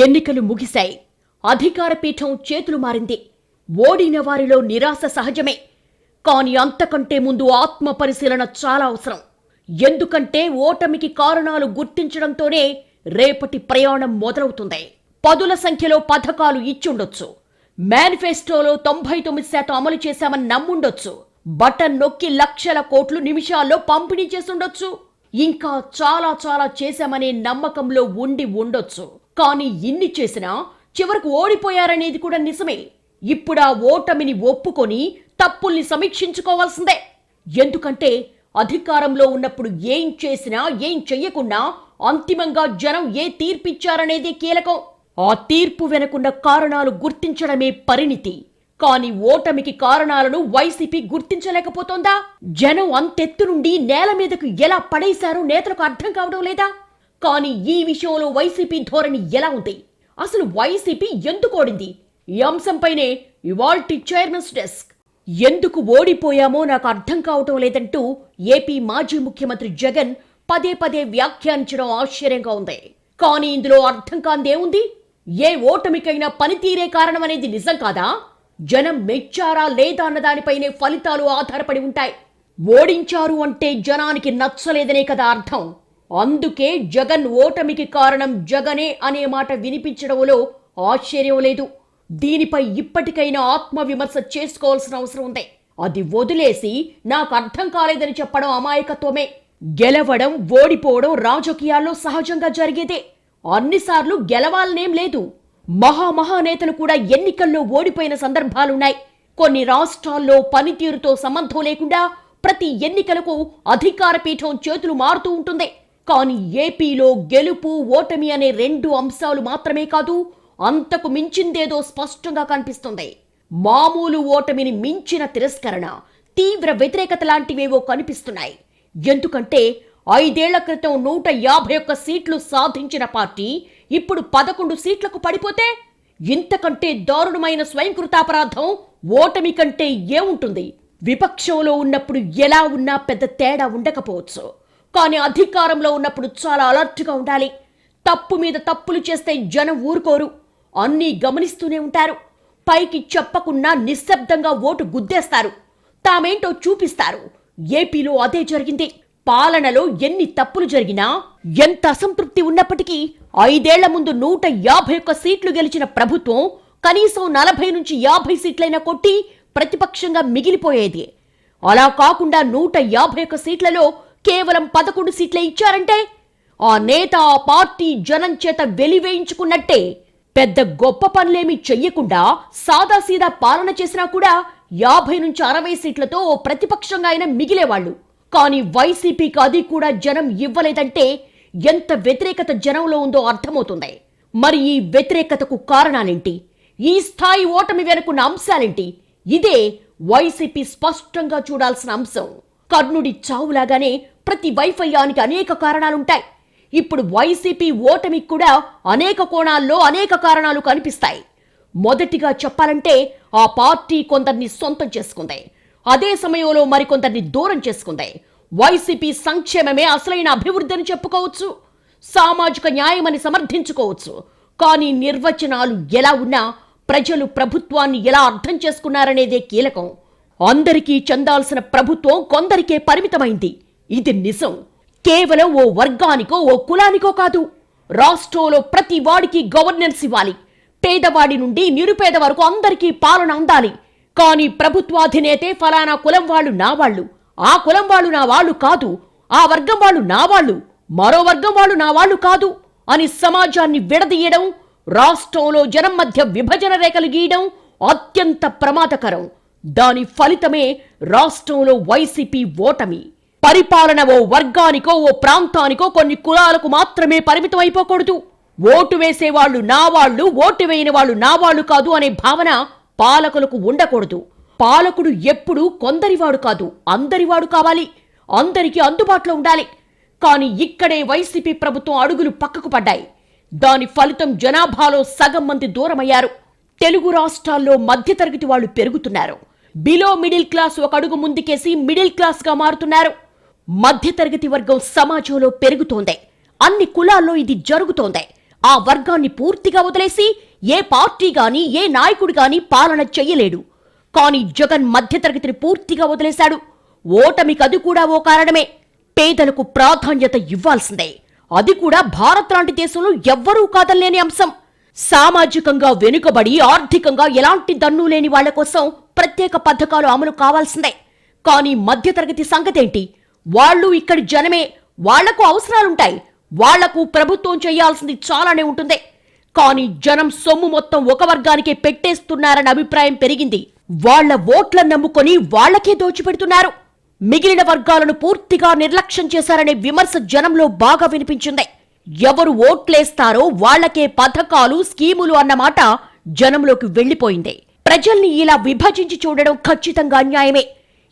ఎన్నికలు ముగిశాయి. అధికార పీఠం చేతులు మారింది. ఓడిన వారిలో నిరాశ సహజమే. కాని అంతకంటే ముందు ఆత్మ పరిశీలన చాలా అవసరం. ఎందుకంటే ఓటమికి కారణాలు గుర్తించడంతోనే రేపటి ప్రయాణం మొదలవుతుంది. పదుల సంఖ్యలో పథకాలు ఇచ్చుండొచ్చు. మేనిఫెస్టోలో 99% అమలు చేశామని నమ్ముండొచ్చు. బటన్ నొక్కి లక్షల కోట్లు నిమిషాల్లో పంపిణీ చేసుండొచ్చు. ఇంకా చాలా చాలా చేశామనే నమ్మకంలో ఉండి ఉండొచ్చు. కానీ ఇన్ని చేసినా చివరకు ఓడిపోయారనేది కూడా నిజమే. ఇప్పుడా ఓటమిని ఒప్పుకొని తప్పుల్ని సమీక్షించుకోవాల్సిందే. ఎందుకంటే అధికారంలో ఉన్నప్పుడు ఏం చేసినా ఏం చెయ్యకున్నా అంతిమంగా జనం ఏ తీర్పిచ్చారనేదే కీలకం. ఆ తీర్పు వెనుకున్న కారణాలు గుర్తించడమే పరిణితి. కాని ఓటమికి కారణాలను వైసీపీ గుర్తించలేకపోతోందా? జనం అంతెత్తు నుండి నేల మీదకు ఎలా పడేశారో నేతలకు అర్థం కావడం లేదా? కానీ ఈ విషయంలో వైసీపీ ధోరణి ఎలా ఉంది? అసలు వైసీపీ ఎందుకు ఓడింది? ఈ అంశంపైనే ఇవాల్టి చైర్మన్స్ డెస్క్. ఎందుకు ఓడిపోయామో నాకు అర్థం కావటం లేదంటూ ఏపీ మాజీ ముఖ్యమంత్రి జగన్ పదే పదే వ్యాఖ్యానించడం ఆశ్చర్యంగా ఉంది. కానీ ఇందులో అర్థం కాందేముంది? ఏ ఓటమికైనా పనితీరే కారణమనేది నిజం కాదా? జనం మెచ్చారా లేదా అన్నదానిపైనే ఫలితాలు ఆధారపడి ఉంటాయి. ఓడించారు అంటే జనానికి నచ్చలేదనే కదా అర్థం. అందుకే జగన్ ఓటమికి కారణం జగనే అనే మాట వినిపించడంలో ఆశ్చర్యం లేదు. దీనిపై ఇప్పటికైనా ఆత్మవిమర్శ చేసుకోవాల్సిన అవసరం ఉంది. అది వదిలేసి నాకు అర్థం కాలేదని చెప్పడం అమాయకత్వమే. గెలవడం ఓడిపోవడం రాజకీయాల్లో సహజంగా జరిగేదే. అన్నిసార్లు గెలవాలనేం లేదు. మహానేతలు కూడా ఎన్నికల్లో ఓడిపోయిన సందర్భాలున్నాయి. కొన్ని రాష్ట్రాల్లో పనితీరుతో సంబంధం లేకుండా ప్రతి ఎన్నికలకు అధికార పీఠం చేతులు మారుతూ ఉంటుంది. కానీ ఏపీలో గెలుపు ఓటమి అనే రెండు అంశాలు మాత్రమే కాదు, అంతకు మించిందేదో స్పష్టంగా కనిపిస్తుంది. మామూలు ఓటమిని మించిన తిరస్కరణ, తీవ్ర వ్యతిరేకత లాంటివేవో కనిపిస్తున్నాయి. ఎందుకంటే 5 ఏళ్ల క్రితం 151 సీట్లు సాధించిన పార్టీ ఇప్పుడు 11 సీట్లకు పడిపోతే ఇంతకంటే దారుణమైన స్వయంకృతాపరాధం ఓటమి కంటే ఏముంటుంది? విపక్షంలో ఉన్నప్పుడు ఎలా ఉన్నా పెద్ద తేడా ఉండకపోవచ్చు. కానీ అధికారంలో ఉన్నప్పుడు చాలా అలర్ట్గా ఉండాలి. తప్పు మీద తప్పులు చేస్తే జనం ఊరుకోరు. అన్నీ గమనిస్తూనే ఉంటారు. పైకి చెప్పకున్నా నిశ్శబ్దంగా ఓటు గుద్దేస్తారు. తామేంటో చూపిస్తారు. ఏపీలో అదే జరిగింది. పాలనలో ఎన్ని తప్పులు జరిగినా, ఎంత అసంతృప్తి ఉన్నప్పటికీ 5 ఏళ్ల ముందు 151 సీట్లు గెలిచిన ప్రభుత్వం కనీసం 40 నుంచి 50 సీట్లైనా కొట్టి ప్రతిపక్షంగా మిగిలిపోయేది. అలా కాకుండా 151 సీట్లలో కేవలం 11 సీట్లే ఇచ్చారంటే ఆ నేత ఆ పార్టీ జనం చేత వెలివేయించుకున్నట్టే. పెద్ద గొప్ప పనులేమీ చెయ్యకుండా సాదాసీదా పాలన చేసినా కూడా 50 నుంచి 60 సీట్లతో ఓ ప్రతిపక్షంగా అయినా మిగిలేవాళ్లు. కానీ వైసీపీకి అది కూడా జనం ఇవ్వలేదంటే ఎంత వ్యతిరేకత జనంలో ఉందో అర్థమవుతుంది. మరి ఈ వ్యతిరేకతకు కారణాలేంటి? ఈ స్థాయి ఓటమి వెనుకున్న అంశాలేంటి? ఇదే వైసీపీ స్పష్టంగా చూడాల్సిన అంశం. కర్ణుడి చావులాగానే ప్రతి వైఫల్యానికి అనేక కారణాలుంటాయి. ఇప్పుడు వైసీపీ ఓటమికి కూడా అనేక కోణాల్లో అనేక కారణాలు కనిపిస్తాయి. మొదటిగా చెప్పాలంటే ఆ పార్టీ కొందరిని సొంతం చేసుకుంది. అదే సమయంలో మరికొందరిని దూరం చేసుకుంది. వైసీపీ సంక్షేమమే అసలైన అభివృద్ధి అని చెప్పుకోవచ్చు. సామాజిక న్యాయమని సమర్థించుకోవచ్చు. కానీ నిర్వచనాలు ఎలా ఉన్నా ప్రజలు ప్రభుత్వాన్ని ఎలా అర్థం చేసుకున్నారనేదే కీలకం. అందరికీ చెందాల్సిన ప్రభుత్వం కొందరికే పరిమితమైంది. ఇది నిజం. కేవలం ఓ వర్గానికో ఓ కులానికో కాదు. రాష్ట్రంలో ప్రతి వాడికి గవర్నెన్స్ ఇవ్వాలి. పేదవాడి నుండి నిరుపేద వరకు అందరికీ పాలన అందాలి. కానీ ప్రభుత్వాధినేతే ఫలానా కులం వాళ్ళు నా వాళ్ళు, ఆ కులం వాళ్ళు నా వాళ్ళు కాదు, ఆ వర్గం వాళ్ళు నా వాళ్ళు, మరో వర్గం వాళ్ళు నా వాళ్ళు కాదు అని సమాజాన్ని విడదీయడం, రాష్ట్రంలో జనం మధ్య విభజన రేఖలు గీయడం అత్యంత ప్రమాదకరం. దాని ఫలితమే రాష్ట్రంలో వైసీపీ ఓటమి. పరిపాలన ఓ వర్గానికో ఓ ప్రాంతానికో కొన్ని కులాలకు మాత్రమే పరిమితం అయిపోకూడదు. ఓటు వేసేవాళ్లు నా వాళ్ళు, ఓటు వేయని వాళ్ళు నా వాళ్ళు కాదు అనే భావన పాలకులకు ఉండకూడదు. పాలకుడు ఎప్పుడూ కొందరివాడు కాదు, అందరివాడు కావాలి. అందరికీ అందుబాటులో ఉండాలి. కానీ ఇక్కడే వైసీపీ ప్రభుత్వం అడుగులు పక్కకు పడ్డాయి. దాని ఫలితం జనాభాలో సగం మంది దూరమయ్యారు. తెలుగు రాష్ట్రాల్లో మధ్యతరగతి వాళ్ళు పెరుగుతున్నారు. బిలో మిడిల్ క్లాస్ ఒక అడుగు ముందుకేసి మిడిల్ క్లాస్ గా మారుతున్నారు. మధ్యతరగతి వర్గం సమాజంలో పెరుగుతోంది. అన్ని కులాల్లో ఇది జరుగుతోంది. ఆ వర్గాన్ని పూర్తిగా వదిలేసి ఏ పార్టీ గాని ఏ నాయకుడు గాని పాలన చెయ్యలేడు. కాని జగన్ మధ్యతరగతిని పూర్తిగా వదిలేశాడు. ఓటమికి అది కూడా ఓ కారణమే. పేదలకు ప్రాధాన్యత ఇవ్వాల్సిందే. అది కూడా భారత్ లాంటి దేశంలో ఎవ్వరూ కాదలేని అంశం. సామాజికంగా వెనుకబడి ఆర్థికంగా ఎలాంటి దన్ను లేని వాళ్ల కోసం ప్రత్యేక పథకాలు అమలు కావాల్సిందే. కానీ మధ్యతరగతి సంగతేంటి? వాళ్ళు ఇక్కడి జనమే. వాళ్లకు అవసరాలుంటాయి. వాళ్లకు ప్రభుత్వం చేయాల్సింది చాలానే ఉంటుంది. కానీ జనం సొమ్ము మొత్తం ఒక వర్గానికే పెట్టేస్తున్నారన్న అభిప్రాయం పెరిగింది. వాళ్ల ఓట్లను నమ్ముకొని వాళ్లకే దోచిపెడుతున్నారు. మిగిలిన వర్గాలను పూర్తిగా నిర్లక్ష్యం చేశారనే విమర్శ జనంలో బాగా వినిపించింది. ఎవరు ఓట్లేస్తారో వాళ్లకే పథకాలు స్కీములు అన్నమాట జనంలోకి వెళ్లిపోయింది. ప్రజల్ని ఇలా విభజించి చూడడం ఖచ్చితంగా అన్యాయమే.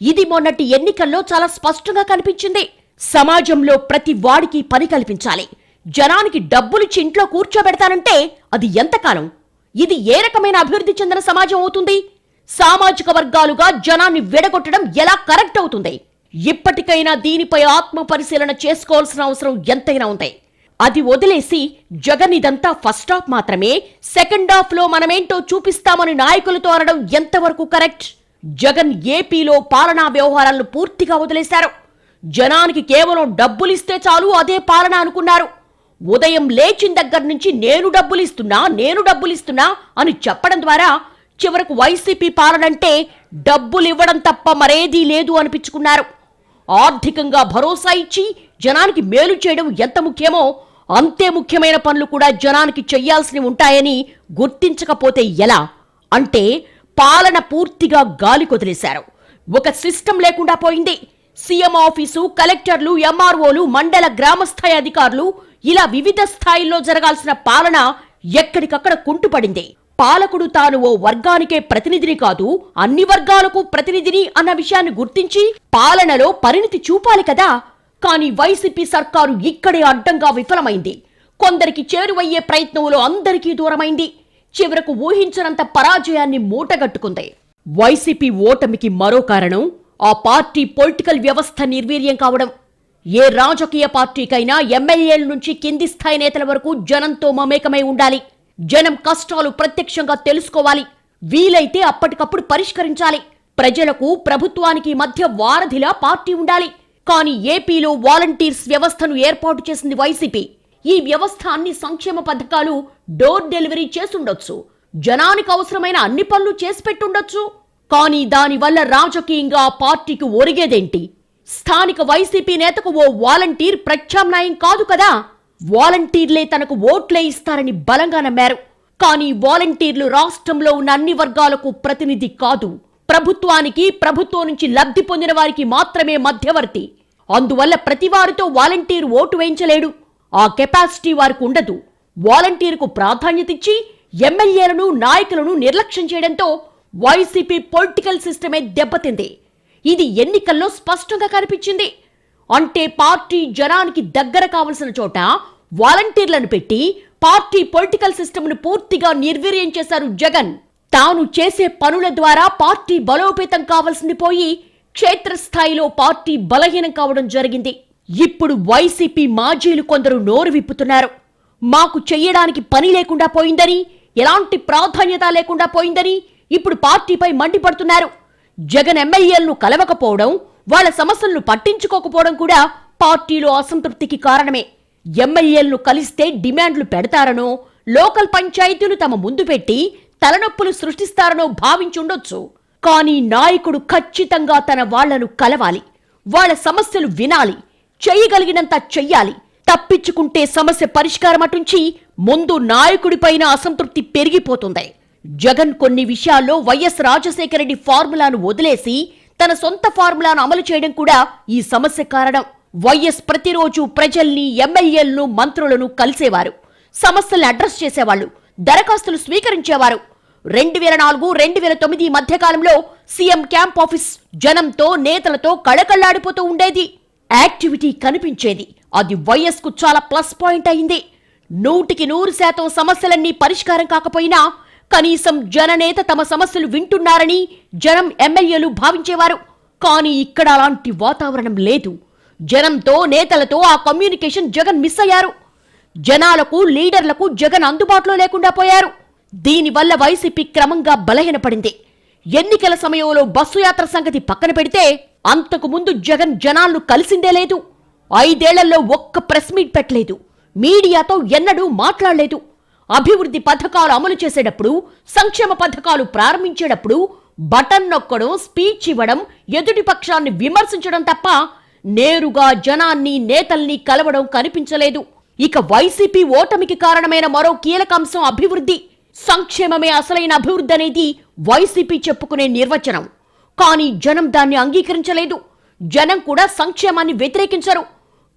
ఇది మొన్నటి ఎన్నికల్లో చాలా స్పష్టంగా కనిపించింది. సమాజంలో ప్రతి వాడికి పని కల్పించాలి. జనానికి డబ్బులిచ్చి ఇంట్లో కూర్చోబెడతానంటే అది ఎంతకాలం? ఇది ఏ రకమైన అభివృద్ధి చెందిన సమాజం అవుతుంది? సామాజిక వర్గాలుగా జనాన్ని విడగొట్టడం ఎలా కరెక్ట్ అవుతుంది? ఇప్పటికైనా దీనిపై ఆత్మ పరిశీలన చేసుకోవాల్సిన అవసరం ఎంతైనా ఉంది. అది వదిలేసి జగన్ ఇదంతా ఫస్ట్ హాఫ్ మాత్రమే, సెకండ్ హాఫ్ లో మనమేంటో చూపిస్తామని నాయకులతో అనడం ఎంతవరకు కరెక్ట్? జగన్ ఏపీలో పాలనా వ్యవహారాలను పూర్తిగా వదిలేశారు. జనానికి కేవలం డబ్బులిస్తే చాలు అదే పాలన అనుకున్నారు. ఉదయం లేచిన దగ్గర నుంచి నేను డబ్బులిస్తున్నా అని చెప్పడం ద్వారా చివరకు వైసీపీ పాలనంటే డబ్బులివ్వడం తప్ప మరేదీ లేదు అనిపించుకున్నారు. ఆర్థికంగా భరోసా ఇచ్చి జనానికి మేలు చేయడం ఎంత ముఖ్యమో అంతే ముఖ్యమైన పనులు కూడా జనానికి చెయ్యాల్సినవి ఉంటాయని గుర్తించకపోతే ఎలా? అంటే పాలన పూర్తిగా గాలి కొదిలేశారు. ఒక సిస్టమ్ లేకుండా పోయింది. సీఎం ఆఫీసు, కలెక్టర్లు, ఎంఆర్ఓలు, మండల గ్రామస్థాయి అధికారులు ఇలా వివిధ స్థాయిల్లో జరగాల్సిన పాలన ఎక్కడికక్కడ కుంటుపడింది. పాలకుడు తాను ఓ వర్గానికే ప్రతినిధిని కాదు, అన్ని వర్గాలకు ప్రతినిధిని అన్న విషయాన్ని గుర్తించి పాలనలో పరిణితి చూపాలి కదా. కానీ వైసీపీ సర్కారు ఇక్కడే అడ్డంగా విఫలమైంది. కొందరికి చేరువయ్యే ప్రయత్నంలో అందరికీ దూరమైంది. చివరకు ఊహించనంత పరాజయాన్ని మూటగట్టుకుంది. వైసీపీ ఓటమికి మరో కారణం ఆ పార్టీ పొలిటికల్ వ్యవస్థ నిర్వీర్యం కావడం. ఏ రాజకీయ పార్టీకైనా ఎమ్మెల్యేల నుంచి కింది స్థాయి నేతల వరకు జనంతో మమేకమై ఉండాలి. జనం కష్టాలు ప్రత్యక్షంగా తెలుసుకోవాలి. వీలైతే అప్పటికప్పుడు పరిష్కరించాలి. ప్రజలకు ప్రభుత్వానికి మధ్య వారధిలా పార్టీ ఉండాలి. కానీ ఏపీలో వాలంటీర్స్ వ్యవస్థను ఏర్పాటు చేసింది వైసీపీ. ఈ వ్యవస్థ అన్ని సంక్షేమ పథకాలు డోర్ డెలివరీ చేసుండొచ్చు, జనానికి అవసరమైన అన్ని పనులు చేసి పెట్టుండొచ్చు. కానీ దానివల్ల రాజకీయంగా ఆ పార్టీకి ఒరిగేదేంటి? స్థానిక వైసీపీ నేతకు ఓ వాలంటీర్ ప్రత్యామ్నాయం కాదు కదా. వాలంటీర్లే తనకు ఓట్లే ఇస్తారని బలంగా నమ్మారు. కానీ వాలంటీర్లు రాష్ట్రంలో ఉన్న అన్ని వర్గాలకు ప్రతినిధి కాదు. ప్రభుత్వానికి, ప్రభుత్వం నుంచి లబ్ధి పొందిన వారికి మాత్రమే మధ్యవర్తి. అందువల్ల ప్రతివారితో వాలంటీర్ ఓటు వేయించలేడు. ఆ కెపాసిటీ వారికి ఉండదు. వాలంటీర్కు ప్రాధాన్యతిచ్చి ఎమ్మెల్యేలను, నాయకులను నిర్లక్ష్యం చేయడంతో వైసీపీ పొలిటికల్ సిస్టమే దెబ్బతింది. ఇది ఎన్నికల్లో స్పష్టంగా కనిపించింది. అంటే పార్టీ జనానికి దగ్గర కావలసిన చోట వాలంటీర్లను పెట్టి పార్టీ పొలిటికల్ సిస్టమ్ను పూర్తిగా నిర్వీర్యం చేశారు జగన్. తాను చేసే పనుల ద్వారా పార్టీ బలోపేతం కావాల్సింది పోయి క్షేత్రస్థాయిలో పార్టీ బలహీనం కావడం జరిగింది. ఇప్పుడు వైసీపీ మాజీలు కొందరు నోరు విప్పుతున్నారు. మాకు చెయ్యడానికి పని లేకుండా పోయిందని, ఎలాంటి ప్రాధాన్యత లేకుండా పోయిందని ఇప్పుడు పార్టీపై మండిపడుతున్నారు. జగన్ ఎమ్మెల్యేలను కలవకపోవడం, వాళ్ల సమస్యలను పట్టించుకోకపోవడం కూడా పార్టీలో అసంతృప్తికి కారణమే. ఎమ్మెల్యేలను కలిస్తే డిమాండ్లు పెడతారనో, లోకల్ పంచాయతీలు తమ ముందు పెట్టి తలనొప్పులు సృష్టిస్తారనో భావించుండొచ్చు. కానీ నాయకుడు ఖచ్చితంగా తన వాళ్లను కలవాలి, వాళ్ల సమస్యలు వినాలి, చెయ్యగలిగినంత చెయ్యాలి. తప్పించుకుంటే సమస్య పరిష్కారం అటుంచి ముందు నాయకుడిపైన అసంతృప్తి పెరిగిపోతుంది. జగన్ కొన్ని విషయాల్లో వైఎస్ రాజశేఖర రెడ్డి ఫార్ములాను వదిలేసి తన సొంత ఫార్ములాను అమలు చేయడం కూడా ఈ సమస్య కారణం. వైఎస్ ప్రతిరోజు ప్రజల్ని, ఎమ్మెల్యేలను, మంత్రులను కలిసేవారు, సమస్యల్ని అడ్రస్ చేసేవాళ్లు, దరఖాస్తులు స్వీకరించేవారు. 2004-2009 మధ్యకాలంలో సీఎం క్యాంప్ ఆఫీస్ జనంతో, నేతలతో కళకళ్లాడిపోతూ ఉండేది. యాక్టివిటీ కనిపించేది. అది వైఎస్ కు చాలా ప్లస్ పాయింట్ అయింది. 100% సమస్యలన్నీ పరిష్కారం కాకపోయినా కనీసం జననేత తమ సమస్యలు వింటున్నారని జనం, ఎమ్మెల్యేలు భావించేవారు. కానీ ఇక్కడ అలాంటి వాతావరణం లేదు. జనంతో, నేతలతో ఆ కమ్యూనికేషన్ జగన్ మిస్ అయ్యారు. జనాలకు, లీడర్లకు జగన్ అందుబాటులో లేకుండా పోయారు. దీనివల్ల వైసీపీ క్రమంగా బలహీనపడింది. ఎన్నికల సమయంలో బస్సు యాత్ర సంగతి పక్కన పెడితే అంతకు ముందు జగన్ జనాలను కలిసిందే లేదు. 5 ఏళ్లలో ఒక్క ప్రెస్ మీట్ పెట్టలేదు. మీడియాతో ఎన్నడూ మాట్లాడలేదు. అభివృద్ధి పథకాలు అమలు చేసేటప్పుడు, సంక్షేమ పథకాలు ప్రారంభించేటప్పుడు బటన్ నొక్కడం, స్పీచ్ ఇవ్వడం, ఎదుటి పక్షాన్ని విమర్శించడం తప్ప నేరుగా జనాన్ని, నేతల్ని కలవడం కనిపించలేదు. ఇక వైసీపీ ఓటమికి కారణమైన మరో కీలక అంశం అభివృద్ధి. సంక్షేమమే అసలైన అభివృద్ధి అనేది వైసీపీ చెప్పుకునే నిర్వచనం. కానీ జనం దాన్ని అంగీకరించలేదు. జనం కూడా సంక్షేమాన్ని వ్యతిరేకించరు.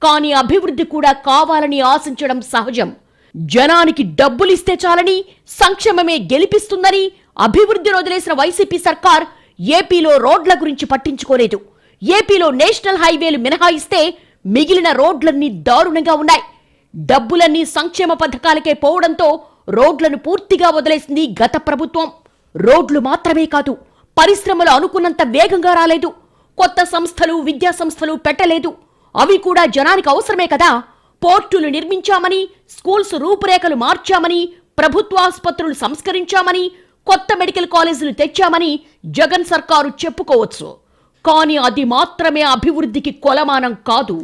కానీ అభివృద్ధి కూడా కావాలని ఆశించడం సహజం. జనానికి డబ్బులిస్తే చాలని, సంక్షేమమే గెలిపిస్తుందని అభివృద్ధిని వదిలేసిన వైసీపీ సర్కార్ ఏపీలో రోడ్ల గురించి పట్టించుకోలేదు. ఏపీలో నేషనల్ హైవేలు మినహాయిస్తే మిగిలిన రోడ్లన్నీ దారుణంగా ఉన్నాయి. డబ్బులన్నీ సంక్షేమ పథకాలకే పోవడంతో రోడ్లను పూర్తిగా వదిలేసింది గత ప్రభుత్వం. రోడ్లు మాత్రమే కాదు, పరిశ్రమలు అనుకున్నంత వేగంగా రాలేదు. కొత్త సంస్థలు, విద్యా సంస్థలు పెట్టలేదు. అవి కూడా జనానికి అవసరమే కదా. పోర్టులు నిర్మించామని, స్కూల్స్ రూపురేఖలు మార్చామని, ప్రభుత్వ ఆసుపత్రులు సంస్కరించామని, కొత్త మెడికల్ కాలేజీలు తెచ్చామని జగన్ సర్కారు చెప్పుకోవచ్చు. కానీ అది మాత్రమే అభివృద్ధికి కొలమానం కాదు.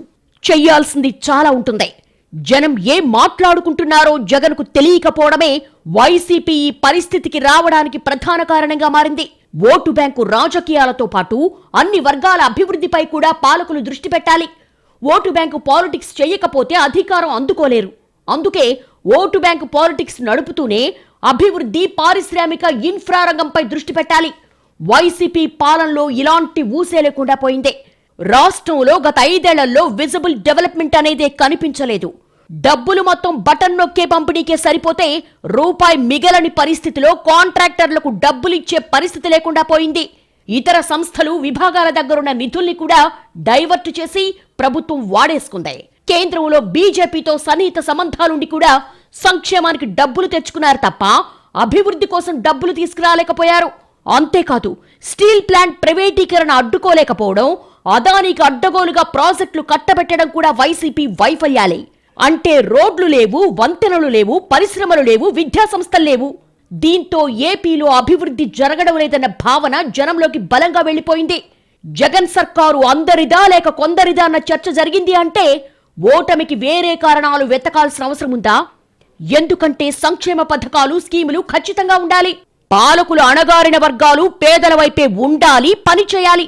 చెయ్యాల్సింది చాలా ఉంటుంది. జనం ఏం మాట్లాడుకుంటున్నారో జగన్కు తెలియకపోవడమే వైసీపీ ఈ పరిస్థితికి రావడానికి ప్రధాన కారణంగా మారింది. ఓటు బ్యాంకు రాజకీయాలతో పాటు అన్ని వర్గాల అభివృద్ధిపై కూడా పాలకులు దృష్టి పెట్టాలి. ఓటు బ్యాంకు పాలిటిక్స్ చేయకపోతే అధికారం అందుకోలేరు. అందుకే ఓటు బ్యాంకు పాలిటిక్స్ నడుపుతూనే అభివృద్ధి, పారిశ్రామిక, ఇన్ఫ్రా రంగంపై దృష్టి పెట్టాలి. వైసీపీ పాలనలో ఇలాంటి ఊసే లేకుండా పోయిందే. రాష్ట్రంలో గత 5 ఏళ్లలో విజిబుల్ డెవలప్మెంట్ అనేదే కనిపించలేదు. డబ్బులు మొత్తం బటన్ నొక్కే పంపిణీకే సరిపోతే రూపాయి మిగలని పరిస్థితిలో కాంట్రాక్టర్లకు డబ్బులిచ్చే పరిస్థితి లేకుండా పోయింది. ఇతర సంస్థలు, విభాగాల దగ్గరున్న నిధుల్ని కూడా డైవర్ట్ చేసి ప్రభుత్వం వాడేసుకుంది. కేంద్రంలో బీజేపీతో సన్నిహిత సంబంధాలుండి కూడా సంక్షేమానికి డబ్బులు తెచ్చుకున్నారు తప్ప అభివృద్ధి కోసం డబ్బులు తీసుకురాలేకపోయారు. అంతేకాదు, స్టీల్ ప్లాంట్ ప్రైవేటీకరణ అడ్డుకోలేకపోవడం, అదానికి అడ్డగోలుగా ప్రాజెక్టులు కట్టబెట్టడం కూడా వైసీపీ వైఫల్యాలే. అంటే రోడ్లు లేవు, వంతెనలు లేవు, పరిశ్రమలు లేవు, విద్యా సంస్థలు లేవు. దీంతో ఏపీలో అభివృద్ధి జరగడం లేదన్న భావన జనంలోకి బలంగా వెళ్లిపోయింది. జగన్ సర్కారు అందరిదా లేక కొందరిదా అన్న చర్చ జరిగింది అంటే ఓటమికి వేరే కారణాలు వెతకాల్సిన అవసరం ఉందా? ఎందుకంటే సంక్షేమ పథకాలు, స్కీములు ఖచ్చితంగా ఉండాలి. పాలకులు అణగారిన వర్గాలు, పేదల వైపే ఉండాలి, పని చేయాలి.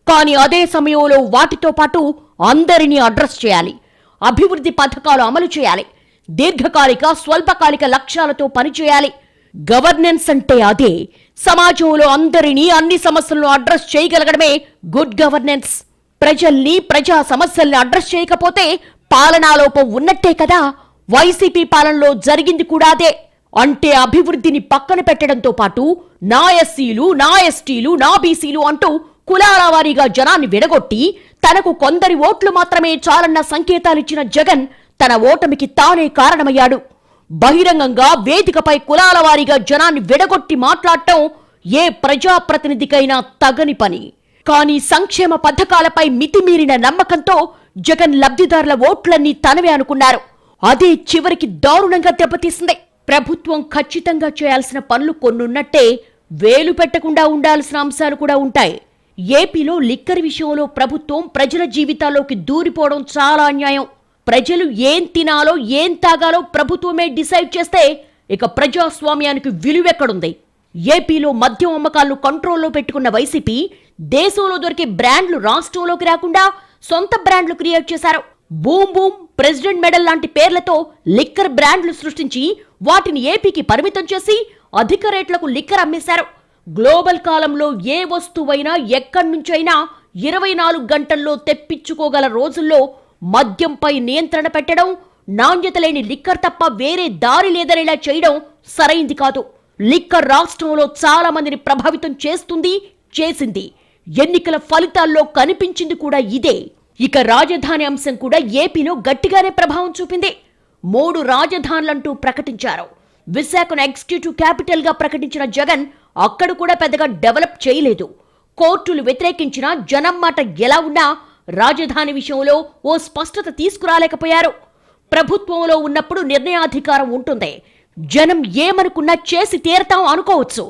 కానీ అదే సమయంలో వాటితో పాటు అందరినీ అడ్రస్ చేయాలి. అభివృద్ధి పథకాలు అమలు చేయాలి. దీర్ఘకాలిక, స్వల్పకాలిక లక్ష్యాలతో పనిచేయాలి. గవర్నెన్స్ అంటే అదే. సమాజంలో అందరినీ, అన్ని సమస్యలను అడ్రస్ చేయగలగడమే గుడ్ గవర్నెన్స్. ప్రజల్ని, ప్రజా సమస్యల్ని అడ్రస్ చేయకపోతే పాలనాలోపం ఉన్నట్టే కదా. వైసీపీ పాలనలో జరిగింది కూడా అదే. అంటే అభివృద్ధిని పక్కన పెట్టడంతో పాటు నా ఎస్సీలు, నా ఎస్టీలు, నా బీసీలు అంటూ కులాల వారీగా జనాన్ని విడగొట్టి తనకు కొందరి ఓట్లు మాత్రమే చాలన్న సంకేతాలిచ్చిన జగన్ తన ఓటమికి తానే కారణమయ్యాడు. బహిరంగంగా వేదికపై కులాల వారీగా జనాన్ని విడగొట్టి మాట్లాడటం ఏ ప్రజాప్రతినిధికైనా తగని పని. కానీ సంక్షేమ పథకాలపై మితిమీరిన నమ్మకంతో జగన్ లబ్ధిదారుల ఓట్లన్నీ తనవే అనుకున్నారు. అదే చివరికి దారుణంగా దెబ్బతీసింది. ప్రభుత్వం ఖచ్చితంగా చేయాల్సిన పనులు కొన్నున్నట్టే వేలు పెట్టకుండా ఉండాల్సిన అంశాలు కూడా ఉంటాయి. ఏపీలో లిక్కర్ విషయంలో ప్రభుత్వం ప్రజల జీవితాల్లోకి దూరిపోవడం చాలా అన్యాయం. ప్రజలు ఏం తినాలో, ఏం తాగాలో ప్రభుత్వమే డిసైడ్ చేస్తే ఇక ప్రజాస్వామ్యానికి విలువెక్కడుంది? ఏపీలో మద్యం అమ్మకాలను కంట్రోల్లో పెట్టుకున్న వైసీపీ దేశంలో దొరికే బ్రాండ్లు రాష్ట్రంలోకి రాకుండా సొంత బ్రాండ్లు క్రియేట్ చేశారు. బూమ్ బూమ్, ప్రెసిడెంట్ మెడల్ లాంటి పేర్లతో లిక్కర్ బ్రాండ్లు సృష్టించి వాటిని ఏపీకి పరిమితం చేసి అధిక రేట్లకు లిక్కర్ అమ్మేశారు. గ్లోబల్ కాలంలో ఏ వస్తువైనా ఎక్కడి నుంచైనా 24 గంటల్లో తెప్పించుకోగల రోజుల్లో మద్యంపై నియంత్రణ పెట్టడం, నాణ్యత లేని లిక్కర్ తప్ప వేరే దారి లేదనేలా చేయడం సరైంది కాదు. లిక్కర్ రాష్ట్రంలో చాలా మందిని ప్రభావితం చేసింది. ఎన్నికల ఫలితాల్లో కనిపించింది కూడా ఇదే. ఇక రాజధాని అంశం కూడా ఏపీలో గట్టిగానే ప్రభావం చూపింది. 3 రాజధానులంటూ ప్రకటించారు. విశాఖను ఎగ్జిక్యూటివ్ క్యాపిటల్ గా ప్రకటించిన జగన్ అక్కడ కూడా పెద్దగా డెవలప్ చేయలేదు. కోర్టులు వ్యతిరేకించినా జనం మాట ఎలా ఉన్నా రాజధాని విషయంలో ఓ స్పష్టత తీసుకురాలేకపోయారు. ప్రభుత్వంలో ఉన్నప్పుడు నిర్ణయాధికారం ఉంటుంది. జనం ఏమనుకున్నా చేసి తీరతాం అనుకోవచ్చు.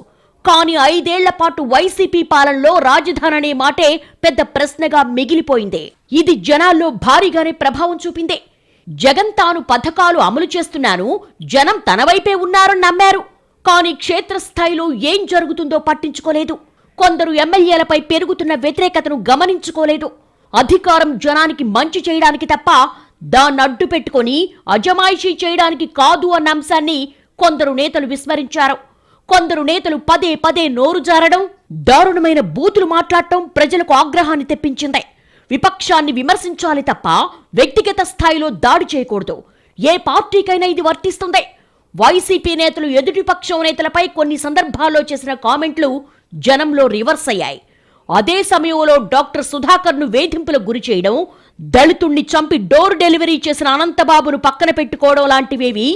కానీ 5 ఏళ్ల పాటు వైసీపీ పాలనలో రాజధాని అనే మాటే పెద్ద ప్రశ్నగా మిగిలిపోయింది. ఇది జనాల్లో భారీగానే ప్రభావం చూపింది. జగన్ తాను పథకాలు అమలు చేస్తున్నాను, జనం తన వైపే ఉన్నారని నమ్మారు. కానీ క్షేత్రస్థాయిలో ఏం జరుగుతుందో పట్టించుకోలేదు. కొందరు ఎమ్మెల్యేలపై పెరుగుతున్న వ్యతిరేకతను గమనించుకోలేదు. అధికారం జనానికి మంచి చేయడానికి తప్ప దాన్ని అడ్డు పెట్టుకుని అజమాయిషీ చేయడానికి కాదు అన్న అంశాన్ని కొందరు నేతలు విస్మరించారు. కొందరు నేతలు పదే పదే నోరు జారడం, దారుణమైన బూతులు మాట్లాడటం ప్రజలకు ఆగ్రహాన్ని తెప్పించింది. విపక్షాన్ని విమర్శించాలి తప్ప వ్యక్తిగత స్థాయిలో దాడి చేయకూడదు. ఏ పార్టీకైనా ఇది వర్తిస్తుంది. వైసీపీ నేతలు ఎదుటి పక్షం నేతలపై కొన్ని సందర్భాల్లో చేసిన కామెంట్లు జనంలో రివర్స్ అయ్యాయి. అదే సమయంలో డాక్టర్ సుధాకర్ను వేధింపులకు గురి చేయడం, దళితుణ్ణి చంపి డోర్ డెలివరీ చేసిన అనంతబాబును పక్కన పెట్టుకోవడం లాంటివేవి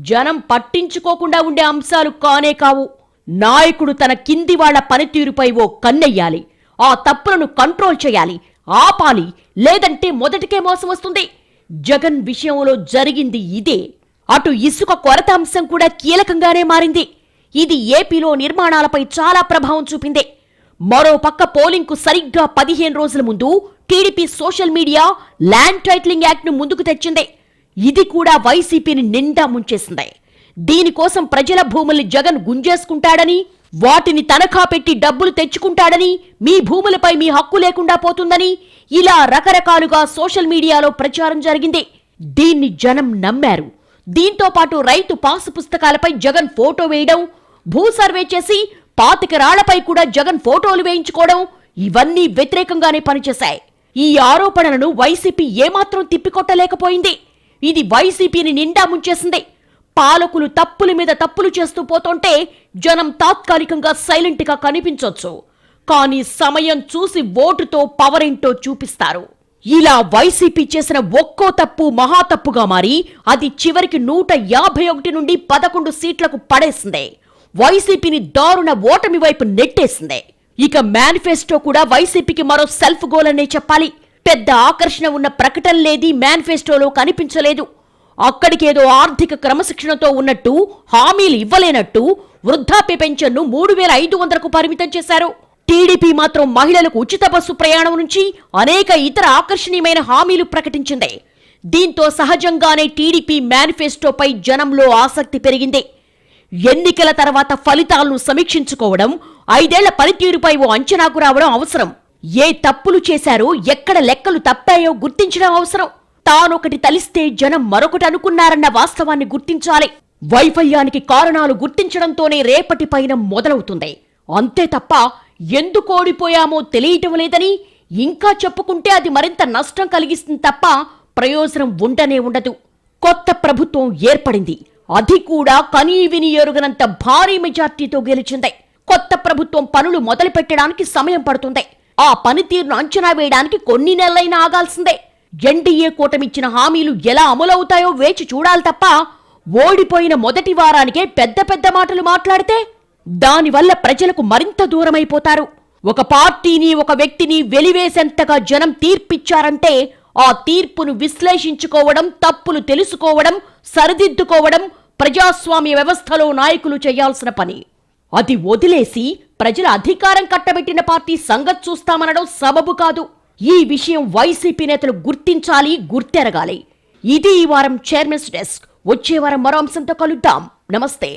జనం పట్టించుకోకుండా ఉండే అంశాలు కానే కావు. నాయకుడు తన కింది వాళ్ల పనితీరుపై ఓ కన్నెయ్యాలి. ఆ తప్పులను కంట్రోల్ చేయాలి, ఆపాలి. లేదంటే మొదటికే మోసం వస్తుంది. జగన్ విషయంలో జరిగింది ఇదే. అటు ఇసుక కొరత అంశం కూడా కీలకంగానే మారింది. ఇది ఏపీలో నిర్మాణాలపై చాలా ప్రభావం చూపింది. మరో పక్క పోలింగ్కు సరిగ్గా 15 రోజుల ముందు TDP social media land titling యాక్ట్ను ముందుకు తెచ్చింది. ఇది కూడా వైసీపీని నిండా ముంచేసింది. దీనికోసం ప్రజల భూముల్ని జగన్ గుంజేసుకుంటాడని, వాటిని తనఖా పెట్టి డబ్బులు తెచ్చుకుంటాడని, మీ భూములపై మీ హక్కు లేకుండా పోతుందని ఇలా రకరకాలుగా సోషల్ మీడియాలో ప్రచారం జరిగింది. దీన్ని జనం నమ్మారు. దీంతో పాటు రైతు పాసు పుస్తకాలపై జగన్ ఫోటో వేయడం, భూ సర్వే చేసి 25 రాళ్లపై కూడా జగన్ ఫోటోలు వేయించుకోవడం, ఇవన్నీ వ్యతిరేకంగానే పనిచేశాయి. ఈ ఆరోపణలను వైసీపీ ఏమాత్రం తిప్పికొట్టలేకపోయింది. ఇది వైసీపీని నిండా ముంచేసింది. పాలకులు తప్పుల మీద తప్పులు చేస్తూ పోతుంటే జనం తాత్కాలికంగా సైలెంట్ గా కనిపించొచ్చు. కానీ సమయం చూసి ఓటుతో పవర్ ఏంటో చూపిస్తారు. ఇలా వైసీపీ చేసిన ఒక్కో తప్పు మహాతప్పుగా మారి అది చివరికి 151 నుండి 11 సీట్లకు పడేసింది. వైసీపీని దారుణ ఓటమి వైపు నెట్టేసింది. ఇక మేనిఫెస్టో కూడా వైసీపీకి మరో సెల్ఫ్ గోల్ అనే చెప్పాలి. పెద్ద ఆకర్షణ ఉన్న ప్రకటన లేది మేనిఫెస్టోలో కనిపించలేదు. అక్కడికేదో ఆర్థిక క్రమశిక్షణతో ఉన్నట్టు, హామీలు ఇవ్వలేనట్టు వృద్ధాప్య పెన్షన్ను 3500కు పరిమితం చేశారు. టీడీపీ మాత్రం మహిళలకు ఉచిత బస్సు ప్రయాణం నుంచి అనేక ఇతర ఆకర్షణీయమైన హామీలు ప్రకటించింది. దీంతో సహజంగానే టీడీపీ మేనిఫెస్టోపై జనంలో ఆసక్తి పెరిగింది. ఎన్నికల తర్వాత ఫలితాలను సమీక్షించుకోవడం, 5 ఏళ్ల పనితీరుపై ఓ అంచనాకు రావడం అవసరం. ఏ తప్పులు చేశారో, ఎక్కడ లెక్కలు తప్పాయో గుర్తించడం అవసరం. తానొకటి తలిస్తే జనం మరొకటి అనుకున్నారన్న వాస్తవాన్ని గుర్తించాలి. వైఫల్యానికి కారణాలు గుర్తించడంతోనే రేపటి పైన మొదలవుతుంది. అంతే తప్ప ఎందుకు ఓడిపోయామో తెలియటం లేదని ఇంకా చెప్పుకుంటే అది మరింత నష్టం కలిగిస్తుంది తప్ప ప్రయోజనం ఉండనే ఉండదు. కొత్త ప్రభుత్వం ఏర్పడింది. అది కూడా కనీవిని ఎరుగనంత భారీ మెజార్టీతో గెలిచింది. కొత్త ప్రభుత్వం పనులు మొదలు పెట్టడానికి సమయం పడుతుంది. ఆ పనితీరును అంచనా వేయడానికి కొన్ని నెలలైనా ఆగాల్సిందే. ఎన్డీఏ కూటమిచ్చిన హామీలు ఎలా అమలవుతాయో వేచి చూడాలి తప్ప ఓడిపోయిన మొదటి వారానికే పెద్ద పెద్ద మాటలు మాట్లాడితే దానివల్ల ప్రజలకు మరింత దూరమైపోతారు. ఒక పార్టీని, ఒక వ్యక్తిని వెలివేసేంతగా జనం తీర్పిచ్చారంటే ఆ తీర్పును విశ్లేషించుకోవడం, తప్పులు తెలుసుకోవడం, సరిదిద్దుకోవడం ప్రజాస్వామ్య వ్యవస్థలో నాయకులు చేయాల్సిన పని. అది వదిలేసి ప్రజల అధికారం కట్టబెట్టిన పార్టీ సంగతి చూస్తామనడం సబబు కాదు. ఈ విషయం వైసీపీ నేతలు గుర్తించాలి, గుర్తెరగాలి. ఇది ఈ వారం చైర్మన్స్ డెస్క్. వచ్చే వారం మరో అంశంతో కలుద్దాం. నమస్తే.